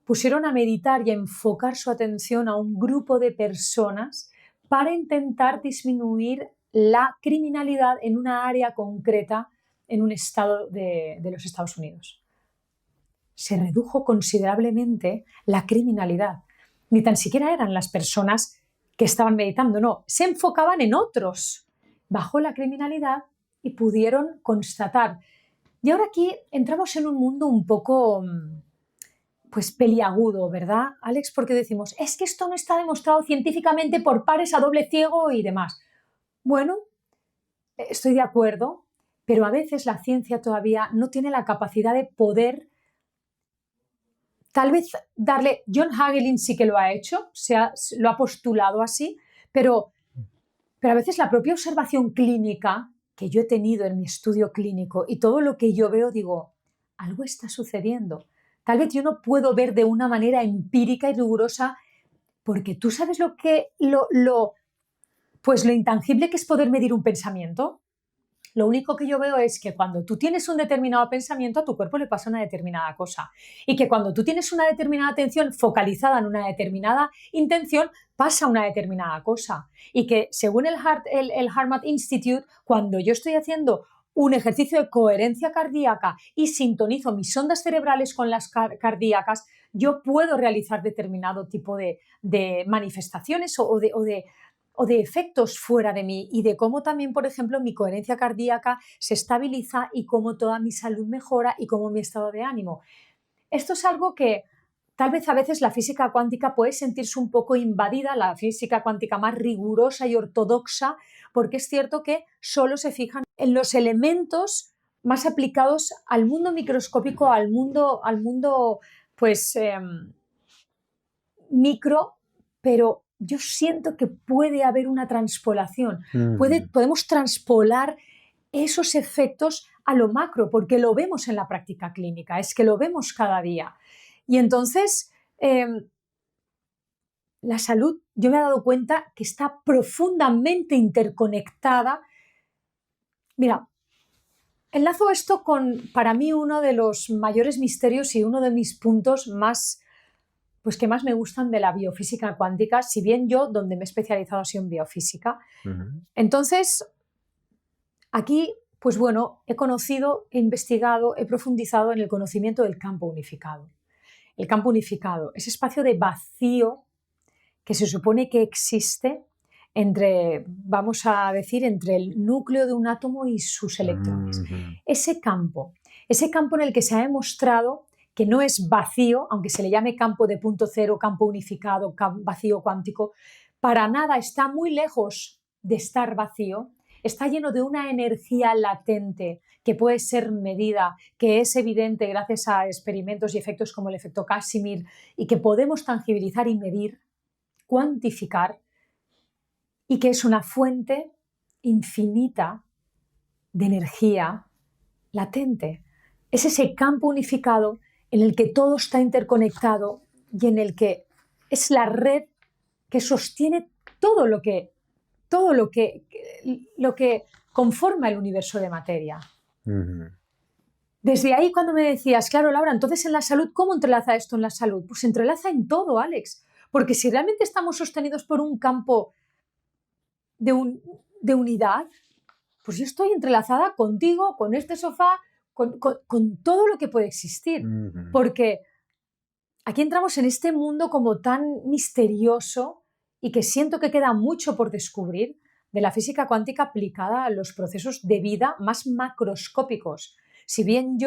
Pusieron a meditar y a enfocar su atención a un grupo de personas para intentar disminuir la criminalidad en una área concreta en un estado de los Estados Unidos. Se redujo considerablemente la criminalidad. Ni tan siquiera eran las personas que estaban meditando, no, se enfocaban en otros. Bajó la criminalidad y pudieron constatar. Y ahora aquí entramos en un mundo un poco pues peliagudo, ¿verdad, Alex? Porque decimos, es que esto no está demostrado científicamente por pares a doble ciego y demás. Bueno, estoy de acuerdo, pero a veces la ciencia todavía no tiene la capacidad de poder, tal vez darle, John Hagelin sí que lo ha hecho, lo ha postulado así, pero a veces la propia observación clínica que yo he tenido en mi estudio clínico y todo lo que yo veo, digo, algo está sucediendo. Tal vez yo no puedo ver de una manera empírica y rigurosa, porque tú sabes lo intangible que es poder medir un pensamiento. Lo único que yo veo es que cuando tú tienes un determinado pensamiento, a tu cuerpo le pasa una determinada cosa. Y que cuando tú tienes una determinada atención focalizada en una determinada intención, pasa una determinada cosa. Y que según el HeartMath Institute, cuando yo estoy haciendo un ejercicio de coherencia cardíaca y sintonizo mis ondas cerebrales con las cardíacas, yo puedo realizar determinado tipo de manifestaciones o de efectos fuera de mí, y de cómo también, por ejemplo, mi coherencia cardíaca se estabiliza y cómo toda mi salud mejora y cómo mi estado de ánimo. Esto es algo que tal vez a veces la física cuántica puede sentirse un poco invadida, la física cuántica más rigurosa y ortodoxa, porque es cierto que solo se fijan en los elementos más aplicados al mundo microscópico, al mundo pues micro, pero yo siento que puede haber una transpolación. Podemos transpolar esos efectos a lo macro, porque lo vemos en la práctica clínica, es que lo vemos cada día. Y entonces, la salud, yo me he dado cuenta que está profundamente interconectada. Mira, enlazo esto con, para mí, uno de los mayores misterios y uno de mis puntos más, pues que más me gustan de la biofísica cuántica, si bien yo, donde me he especializado, ha sido en biofísica. Entonces, aquí, pues bueno, he conocido, he investigado, he profundizado en el conocimiento del campo unificado. El campo unificado, ese espacio de vacío que se supone que existe entre, vamos a decir, entre el núcleo de un átomo y sus electrones. Ese campo en el que se ha demostrado que no es vacío, aunque se le llame campo de punto cero, campo unificado, vacío cuántico, para nada, está muy lejos de estar vacío, está lleno de una energía latente que puede ser medida, que es evidente gracias a experimentos y efectos como el efecto Casimir y que podemos tangibilizar y medir, cuantificar, y que es una fuente infinita de energía latente. Es ese campo unificado en el que todo está interconectado y en el que es la red que sostiene lo que conforma el universo de materia. Ujú. Desde ahí, cuando me decías, claro, Laura, entonces en la salud, ¿cómo entrelaza esto en la salud? Pues se entrelaza en todo, Alex, porque si realmente estamos sostenidos por un campo de unidad, pues yo estoy entrelazada contigo, con este sofá, con todo lo que puede existir, Ujú. porque aquí entramos en este mundo como tan misterioso y que siento que queda mucho por descubrir de la física cuántica aplicada a los procesos de vida más macroscópicos. Si bien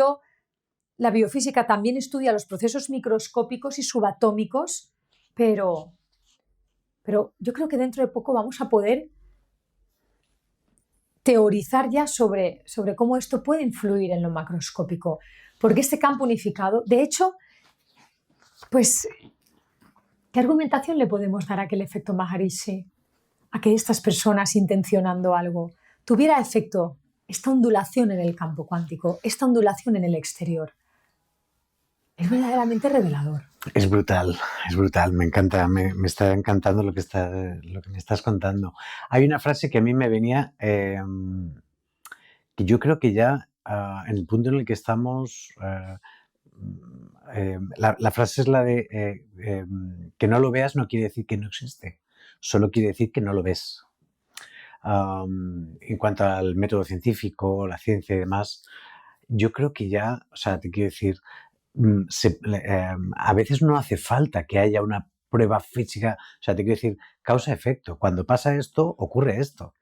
la biofísica también estudia los procesos microscópicos y subatómicos, pero yo creo que dentro de poco vamos a poder teorizar ya sobre cómo esto puede influir en lo macroscópico, porque este campo unificado, de hecho, pues, ¿qué argumentación le podemos dar a que el efecto Maharishi, a que estas personas intencionando algo, tuviera efecto, esta ondulación en el campo cuántico, esta ondulación en el exterior? Es verdaderamente revelador. Es brutal, me encanta, me está encantando lo que me estás contando. Hay una frase que a mí me venía, que yo creo que ya en el punto en el que estamos, la frase es la de que no lo veas no quiere decir que no existe, solo quiere decir que no lo ves. En cuanto al método científico, la ciencia y demás, yo creo que ya, o sea, te quiero decir, a veces no hace falta que haya una prueba física, o sea, te quiero decir, causa-efecto. Cuando pasa esto, ocurre esto.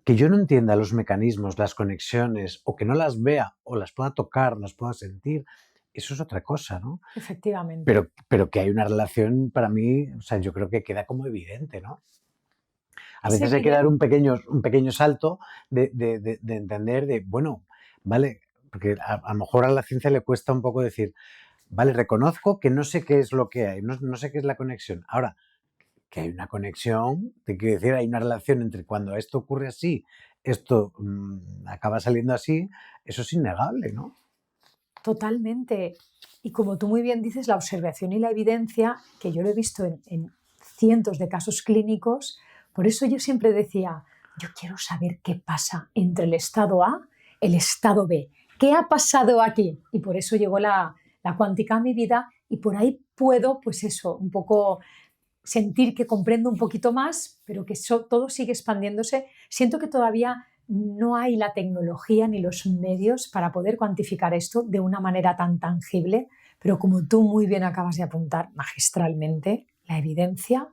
Que yo no entienda los mecanismos, las conexiones, o que no las vea, o las pueda tocar, las pueda sentir, eso es otra cosa, ¿no? Efectivamente. Pero que hay una relación, para mí, o sea, yo creo que queda como evidente, ¿no? A Es veces hay que dar evidente. un pequeño salto de entender de, bueno, vale, porque a lo mejor a la ciencia le cuesta un poco decir, vale, reconozco que no sé qué es lo que hay, no sé qué es la conexión. Ahora, que hay una conexión, te quiero decir, hay una relación entre cuando esto ocurre así, esto acaba saliendo así, eso es innegable, ¿no? Totalmente. Y como tú muy bien dices, la observación y la evidencia, que yo lo he visto en cientos de casos clínicos, por eso yo siempre decía, yo quiero saber qué pasa entre el estado A y el estado B. ¿Qué ha pasado aquí? Y por eso llegó la cuántica a mi vida y por ahí puedo, pues eso, un poco sentir que comprendo un poquito más, pero que todo sigue expandiéndose. Siento que todavía no hay la tecnología ni los medios para poder cuantificar esto de una manera tan tangible, pero como tú muy bien acabas de apuntar magistralmente, la evidencia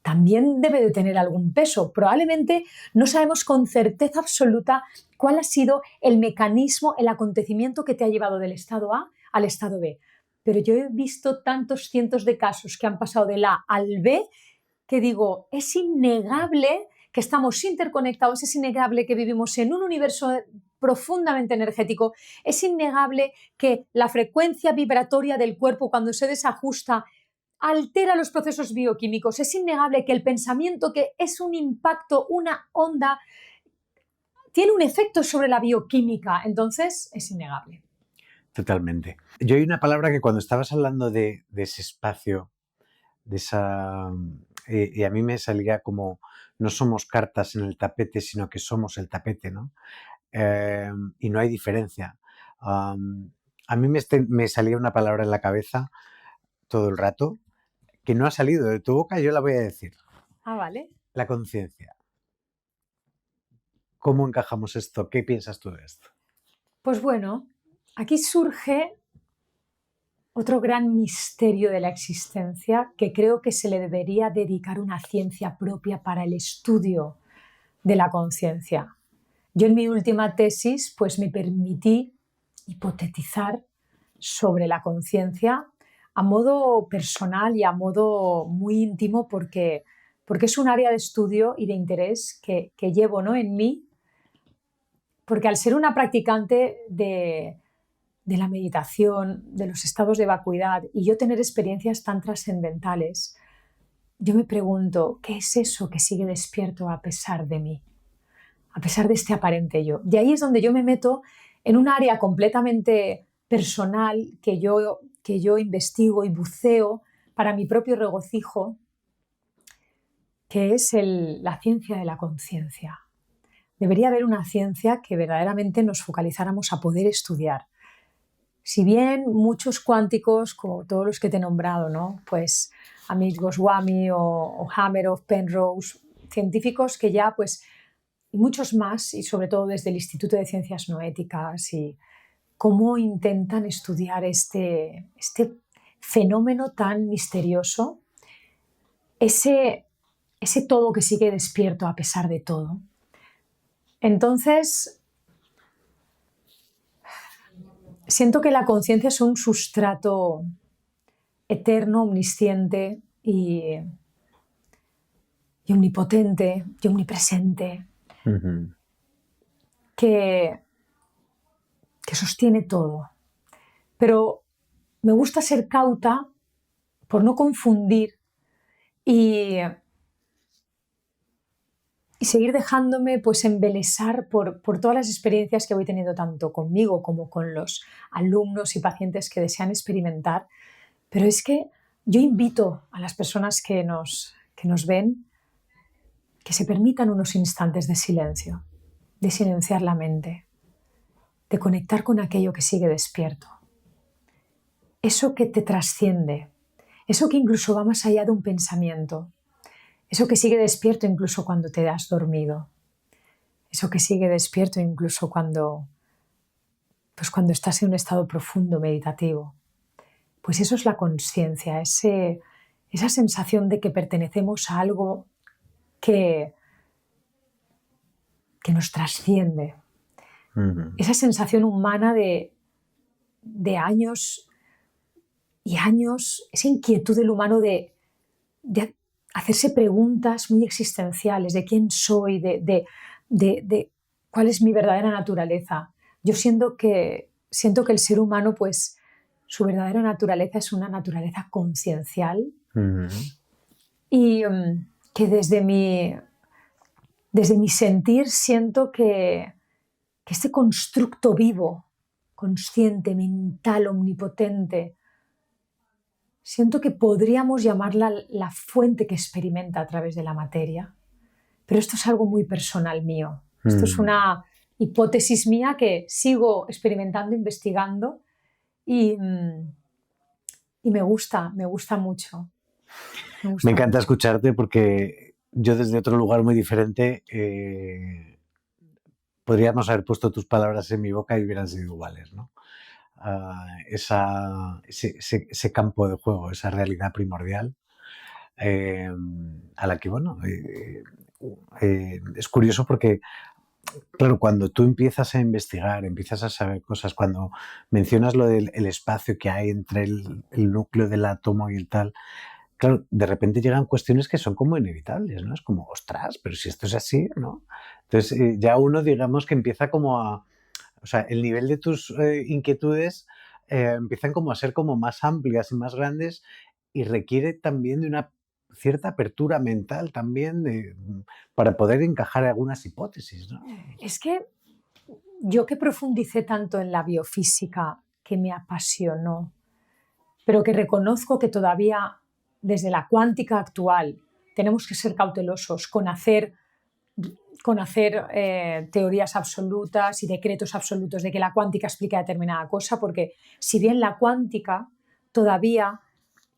también debe de tener algún peso. Probablemente no sabemos con certeza absoluta cuál ha sido el mecanismo, el acontecimiento que te ha llevado del estado A al estado B. Pero yo he visto tantos cientos de casos que han pasado del A al B que digo, es innegable que estamos interconectados, es innegable que vivimos en un universo profundamente energético, es innegable que la frecuencia vibratoria del cuerpo cuando se desajusta altera los procesos bioquímicos, es innegable que el pensamiento, que es un impacto, una onda, tiene un efecto sobre la bioquímica, entonces es innegable. Totalmente. Yo hay una palabra que cuando estabas hablando de ese espacio, de esa... y a mí me salía como, no somos cartas en el tapete, sino que somos el tapete, ¿no? Y no hay diferencia. A mí me salía una palabra en la cabeza todo el rato que no ha salido de tu boca, yo la voy a decir. Ah, vale. La conciencia. ¿Cómo encajamos esto? ¿Qué piensas tú de esto? Pues bueno, aquí surge otro gran misterio de la existencia que creo que se le debería dedicar una ciencia propia para el estudio de la conciencia. Yo en mi última tesis pues me permití hipotetizar sobre la conciencia a modo personal y a modo muy íntimo porque porque es un área de estudio y de interés que llevo, ¿no?, en mí, porque al ser una practicante de la meditación, de los estados de vacuidad, y yo tener experiencias tan trascendentales, yo me pregunto, ¿qué es eso que sigue despierto a pesar de mí? A pesar de este aparente yo. Y ahí es donde yo me meto en un área completamente personal que yo investigo y buceo para mi propio regocijo, que es la ciencia de la conciencia. Debería haber una ciencia que verdaderamente nos focalizáramos a poder estudiar. Si bien muchos cuánticos, como todos los que te he nombrado, ¿no?, pues Amit Goswami o Hameroff, Penrose, científicos que ya, pues, y muchos más, y sobre todo desde el Instituto de Ciencias Noéticas, y cómo intentan estudiar este fenómeno tan misterioso, ese todo que sigue despierto a pesar de todo. Entonces, siento que la conciencia es un sustrato eterno, omnisciente y omnipotente y omnipresente, que sostiene todo. Pero me gusta ser cauta por no confundir y seguir dejándome, pues, embelesar por todas las experiencias que voy teniendo tanto conmigo como con los alumnos y pacientes que desean experimentar. Pero es que yo invito a las personas que nos ven que se permitan unos instantes de silencio, de silenciar la mente, de conectar con aquello que sigue despierto. Eso que te trasciende, eso que incluso va más allá de un pensamiento, eso que sigue despierto incluso cuando te has dormido, eso que sigue despierto incluso cuando estás en un estado profundo meditativo. Pues eso es la consciencia, esa sensación de que pertenecemos a algo que nos trasciende. Esa sensación humana de años y años, esa inquietud del humano de hacerse preguntas muy existenciales de quién soy, de cuál es mi verdadera naturaleza. Yo siento que el ser humano, pues, su verdadera naturaleza es una naturaleza conciencial y que desde mi sentir siento que este constructo vivo, consciente, mental, omnipotente, siento que podríamos llamarla la fuente que experimenta a través de la materia. Pero esto es algo muy personal mío. Esto es una hipótesis mía que sigo experimentando, investigando y me gusta mucho. Me encanta escucharte porque yo desde otro lugar muy diferente podríamos haber puesto tus palabras en mi boca y hubieran sido iguales, ¿no? Ese campo de juego, esa realidad primordial a la que, bueno, es curioso porque, claro, cuando tú empiezas a investigar, empiezas a saber cosas, cuando mencionas lo del espacio que hay entre el núcleo del átomo y el tal, claro, de repente llegan cuestiones que son como inevitables, ¿no? Es como, ostras, pero si esto es así, ¿no? Entonces ya uno, digamos, que empieza como a... O sea, el nivel de tus inquietudes empiezan como a ser como más amplias y más grandes y requiere también de una cierta apertura mental también para poder encajar algunas hipótesis, ¿no? Es que yo que profundicé tanto en la biofísica, que me apasionó, pero que reconozco que todavía desde la cuántica actual tenemos que ser cautelosos con hacer teorías absolutas y decretos absolutos de que la cuántica explica determinada cosa, porque si bien la cuántica todavía,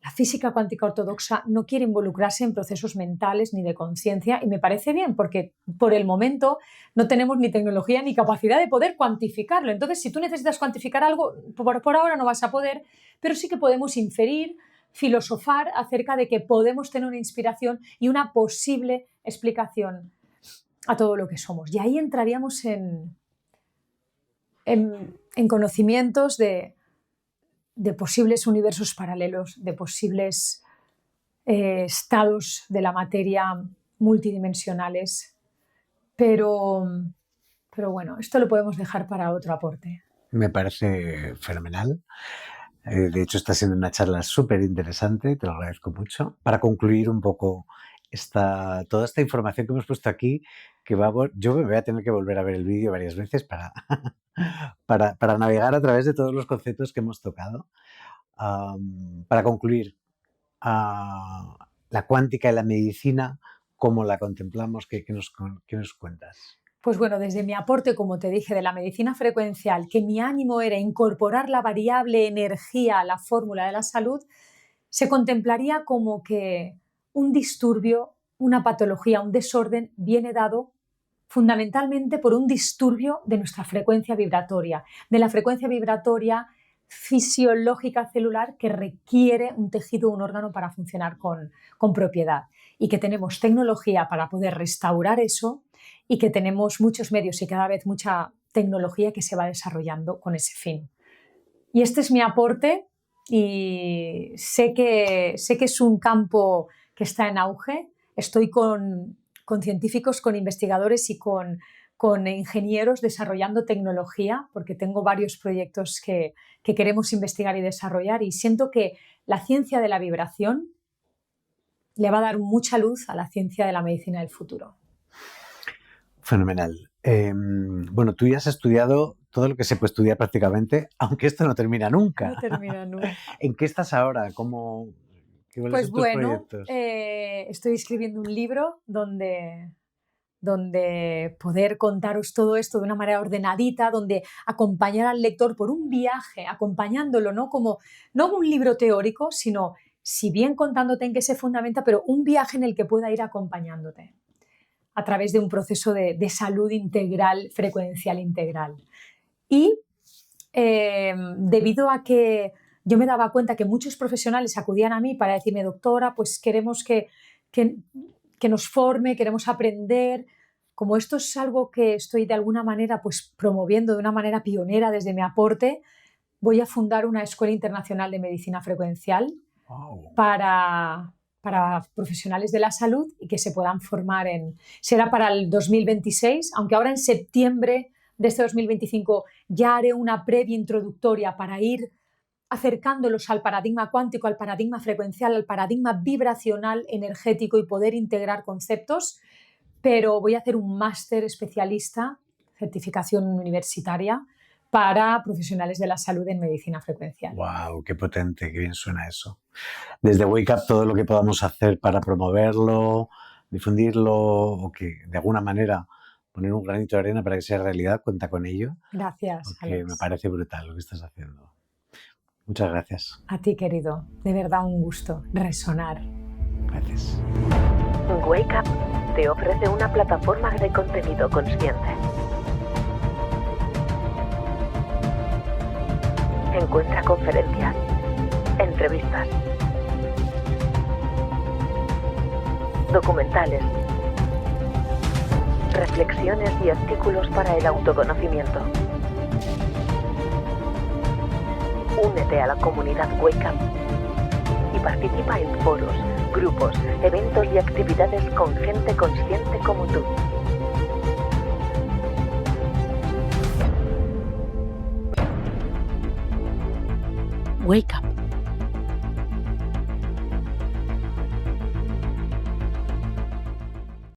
la física cuántica ortodoxa no quiere involucrarse en procesos mentales ni de conciencia, y me parece bien porque por el momento no tenemos ni tecnología ni capacidad de poder cuantificarlo. Entonces, si tú necesitas cuantificar algo, por ahora no vas a poder, pero sí que podemos inferir, filosofar acerca de que podemos tener una inspiración y una posible explicación a todo lo que somos. Y ahí entraríamos en conocimientos de posibles universos paralelos, de posibles estados de la materia multidimensionales. Pero bueno, esto lo podemos dejar para otro aporte. Me parece fenomenal. De hecho, está siendo una charla súper interesante, te lo agradezco mucho. Para concluir un poco toda esta información que hemos puesto aquí, yo me voy a tener que volver a ver el vídeo varias veces para navegar a través de todos los conceptos que hemos tocado. Para concluir, la cuántica y la medicina, ¿cómo la contemplamos? ¿Qué nos cuentas? Pues bueno, desde mi aporte, como te dije, de la medicina frecuencial, que mi ánimo era incorporar la variable energía a la fórmula de la salud, se contemplaría como que un disturbio, una patología, un desorden viene dado fundamentalmente por un disturbio de nuestra frecuencia vibratoria, de la frecuencia vibratoria fisiológica celular que requiere un tejido, un órgano para funcionar con propiedad, y que tenemos tecnología para poder restaurar eso, y que tenemos muchos medios y cada vez mucha tecnología que se va desarrollando con ese fin. Y este es mi aporte, y sé que es un campo que está en auge. Estoy con científicos, con investigadores y con ingenieros desarrollando tecnología, porque tengo varios proyectos que queremos investigar y desarrollar, y siento que la ciencia de la vibración le va a dar mucha luz a la ciencia de la medicina del futuro. Fenomenal. Bueno, tú ya has estudiado todo lo que se puede estudiar prácticamente, aunque esto no termina nunca. No termina nunca. ¿En qué estás ahora? ¿Cuáles son tus proyectos? Estoy escribiendo un libro donde poder contaros todo esto de una manera ordenadita, donde acompañar al lector por un viaje, acompañándolo, no un libro teórico, sino, si bien contándote en qué se fundamenta, pero un viaje en el que pueda ir acompañándote a través de un proceso de salud integral, frecuencial integral. Y debido a que yo me daba cuenta que muchos profesionales acudían a mí para decirme: doctora, pues queremos que nos forme, queremos aprender. Como esto es algo que estoy de alguna manera pues promoviendo de una manera pionera desde mi aporte, voy a fundar una escuela internacional de medicina frecuencial. Wow. para profesionales de la salud, y que se puedan formar será para el 2026, aunque ahora en septiembre de este 2025 ya haré una previa introductoria para ir acercándolos al paradigma cuántico, al paradigma frecuencial, al paradigma vibracional energético, y poder integrar conceptos. Pero voy a hacer un máster especialista, certificación universitaria, para profesionales de la salud en medicina frecuencial. ¡Wow! ¡Qué potente! ¡Qué bien suena eso! Desde Wake Up, todo lo que podamos hacer para promoverlo, difundirlo, o que de alguna manera poner un granito de arena para que sea realidad, cuenta con ello. Gracias, porque Alex. Me parece brutal lo que estás haciendo. Muchas gracias. A ti, querido. De verdad, un gusto resonar. Gracias. Wake Up te ofrece una plataforma de contenido consciente. Encuentra conferencias, entrevistas, documentales, reflexiones y artículos para el autoconocimiento. Únete a la comunidad Wake Up y participa en foros, grupos, eventos y actividades con gente consciente como tú. Wake Up.